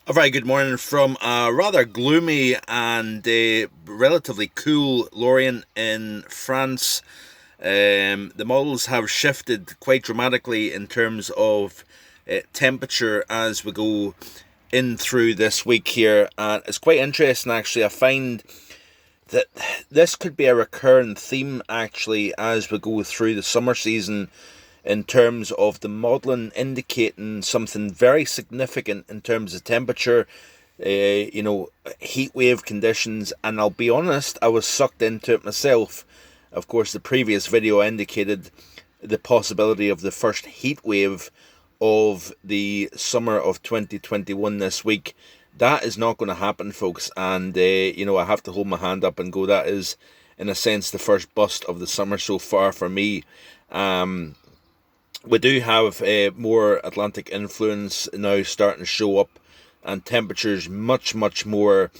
A very good morning from a rather gloomy and relatively cool Lorient in France. The models have shifted quite dramatically in terms of temperature as we go in through this week here. And it's quite interesting, actually. I find that this could be a recurring theme, actually, as we go through the summer season in terms of the modelling indicating something very significant in terms of temperature, heat wave conditions. And I'll be honest, I was sucked into it myself. Of course, the previous video indicated the possibility of the first heat wave of the summer of 2021 this week. That is not going to happen, folks. And, I have to hold my hand up and go, that is, in a sense, the first bust of the summer so far for me. We do have more Atlantic influence now starting to show up, and temperatures much more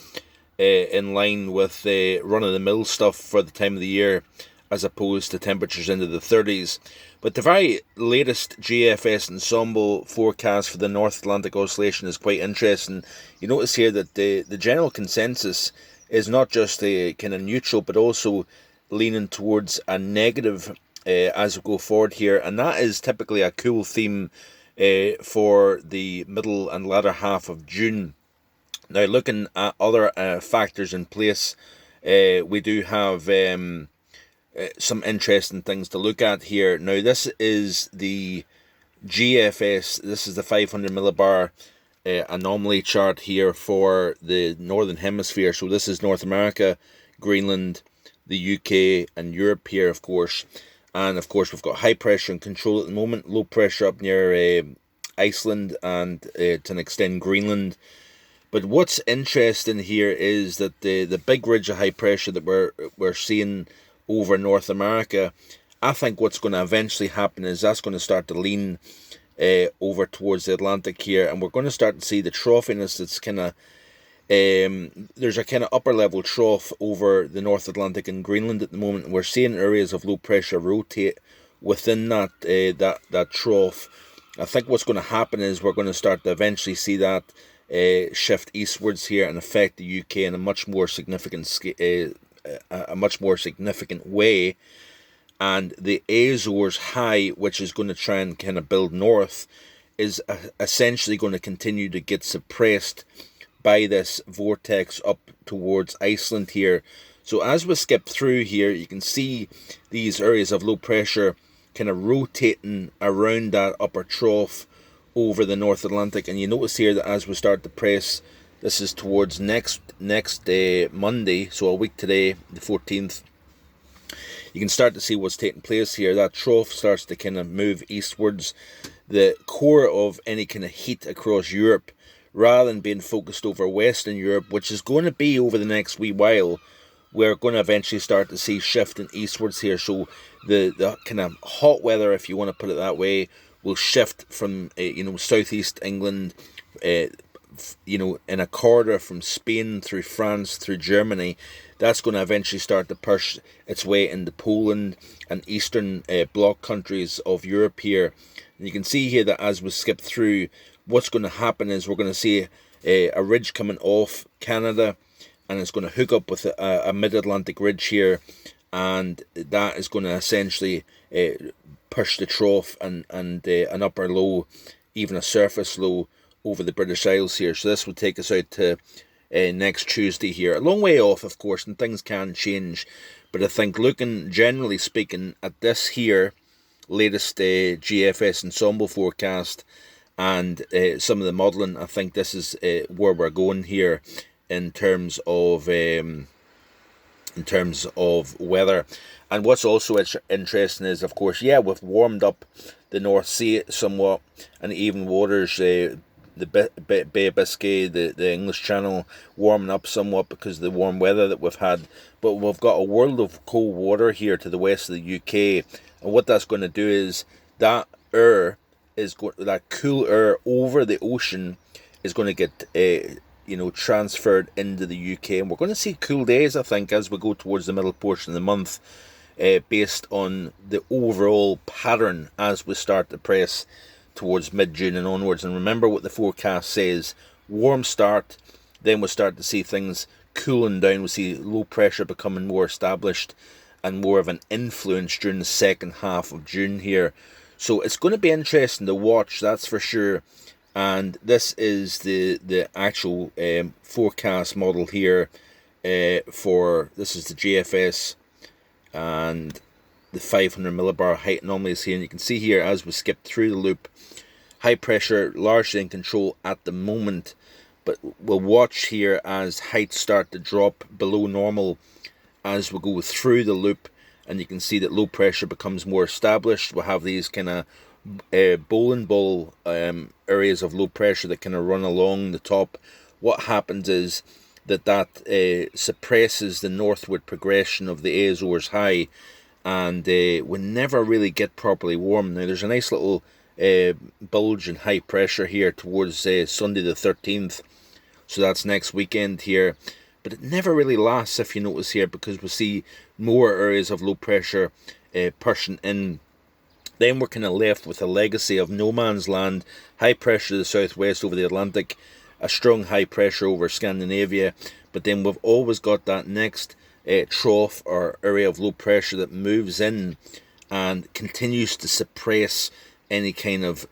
in line with run-of-the-mill stuff for the time of the year, as opposed to temperatures into the 30s. But the very latest GFS ensemble forecast for the North Atlantic Oscillation is quite interesting. You notice here that the general consensus is not just kind of neutral, but also leaning towards a negative as we go forward here, and that is typically a cool theme for the middle and latter half of June. Now, looking at other factors in place, we do have some interesting things to look at here. Now, this is the GFS, this is the 500 millibar anomaly chart here for the Northern Hemisphere. So this is North America, Greenland, the UK, and Europe here, of course. And of course, we've got high pressure and control at the moment, low pressure up near Iceland and to an extent Greenland. But what's interesting here is that the big ridge of high pressure that we're seeing over North America, I think what's going to eventually happen is that's going to start to lean over towards the Atlantic here, and we're going to start to see the troughiness that's kind of there's a kind of upper level trough over the North Atlantic and Greenland at the moment, and we're seeing areas of low pressure rotate within that that trough. I think what's going to happen is we're going to start to eventually see that shift eastwards here and affect the UK in a much more significant way. And the Azores high, which is going to try and kind of build north, is essentially going to continue to get suppressed by this vortex up towards Iceland here. So as we skip through here, you can see these areas of low pressure kind of rotating around that upper trough over the North Atlantic. And you notice here that as we start to press, this is towards next Monday, so a week today, the 14th, you can start to see what's taking place here. That trough starts to kind of move eastwards. The core of any kind of heat across Europe, rather than being focused over Western Europe, which is going to be over the next wee while, we're going to eventually start to see shifting eastwards here. So the kind of hot weather, if you want to put it that way, will shift from southeast England, in a corridor from Spain through France through Germany. That's going to eventually start to push its way into Poland and eastern bloc countries of Europe here. And you can see here that as we skip through, what's going to happen is we're going to see a ridge coming off Canada, and it's going to hook up with a mid-Atlantic ridge here, and that is going to essentially push the trough and an upper low, even a surface low over the British Isles here. So this will take us out to next Tuesday here. A long way off, of course, and things can change. But I think looking, generally speaking, at this here, latest GFS ensemble forecast, and some of the modelling, I think this is where we're going here in terms of weather. And what's also interesting is, of course, we've warmed up the North Sea somewhat, and even waters, the Bay of Biscay, the English Channel, warming up somewhat because of the warm weather that we've had. But we've got a world of cold water here to the west of the UK, and what that's going to do is that cool air over the ocean is going to get transferred into the UK, and we're going to see cool days, I think, as we go towards the middle portion of the month, based on the overall pattern as we start to press towards mid-June and onwards. And remember what the forecast says, warm start. Then we'll start to see things cooling down. We'll see low pressure becoming more established and more of an influence during the second half of June here. So it's going to be interesting to watch, that's for sure. And this is the actual forecast model here for, this is the GFS and the 500 millibar height anomalies here. And you can see here as we skip through the loop, high pressure largely in control at the moment. But we'll watch here as heights start to drop below normal as we go through the loop, and you can see that low pressure becomes more established. We'll have these kind of bowling ball areas of low pressure that kind of run along the top. What happens is that suppresses the northward progression of the Azores high, and we never really get properly warm. Now there's a nice little bulge in high pressure here towards Sunday the 13th, so that's next weekend here. But it never really lasts, if you notice here, because we see more areas of low pressure pushing in. Then we're kind of left with a legacy of no man's land, high pressure to the southwest over the Atlantic, a strong high pressure over Scandinavia. But then we've always got that next trough or area of low pressure that moves in and continues to suppress any kind of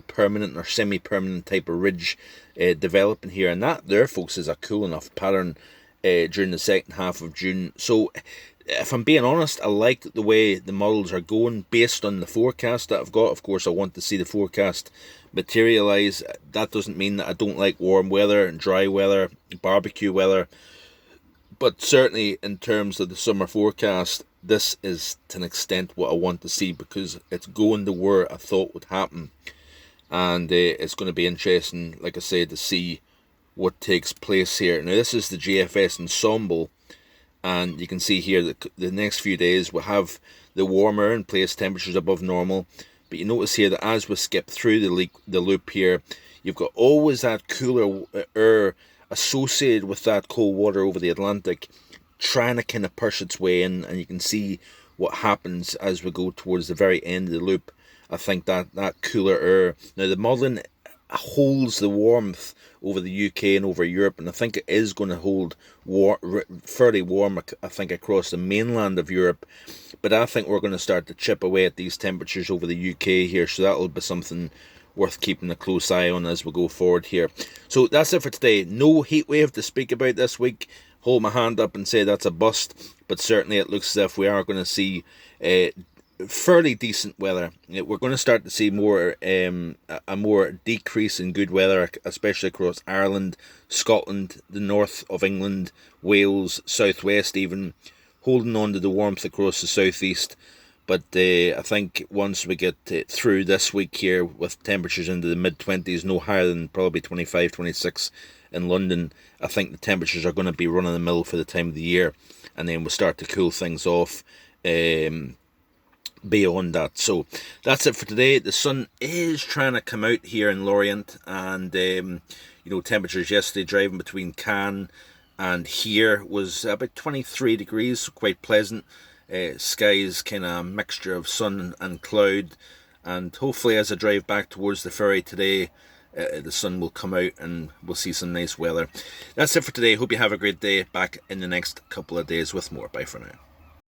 permanent or semi-permanent type of ridge developing here. And that there, folks, is a cool enough pattern during the second half of June. So if I'm being honest, I like the way the models are going based on the forecast that I've got. Of course, I want to see the forecast materialize. That doesn't mean that I don't like warm weather and dry weather, barbecue weather. But certainly in terms of the summer forecast, this is to an extent what I want to see, because it's going to where I thought would happen. And it's going to be interesting, like I said, to see what takes place here. Now, this is the GFS ensemble. And you can see here that the next few days we'll have the warmer in place, temperatures above normal. But you notice here that as we skip through the loop here, you've got always that cooler air associated with that cold water over the Atlantic, trying to kind of push its way in. And you can see what happens as we go towards the very end of the loop. I think that cooler air, now the modelling holds the warmth over the UK and over Europe, and I think it is going to hold fairly warm, I think, across the mainland of Europe. But I think we're going to start to chip away at these temperatures over the UK here, so that'll be something worth keeping a close eye on as we go forward here. So that's it for today. No heat wave to speak about this week. Hold my hand up and say that's a bust, but certainly it looks as if we are going to see fairly decent weather. We're going to start to see more a more decrease in good weather, especially across Ireland, Scotland, the north of England, Wales, southwest even, holding on to the warmth across the southeast. But I think once we get through this week here with temperatures into the mid-20s, no higher than probably 25, 26 in London, I think the temperatures are going to be running the mill for the time of the year, and then we'll start to cool things off beyond that. So that's it for today. The sun is trying to come out here in Lorient, and temperatures yesterday driving between Cannes and here was about 23 degrees, so quite pleasant. Skies kind of mixture of sun and cloud, and hopefully as I drive back towards the ferry today, the sun will come out and we'll see some nice weather. That's it for today. Hope you have a great day. Back in the next couple of days with more. Bye for now.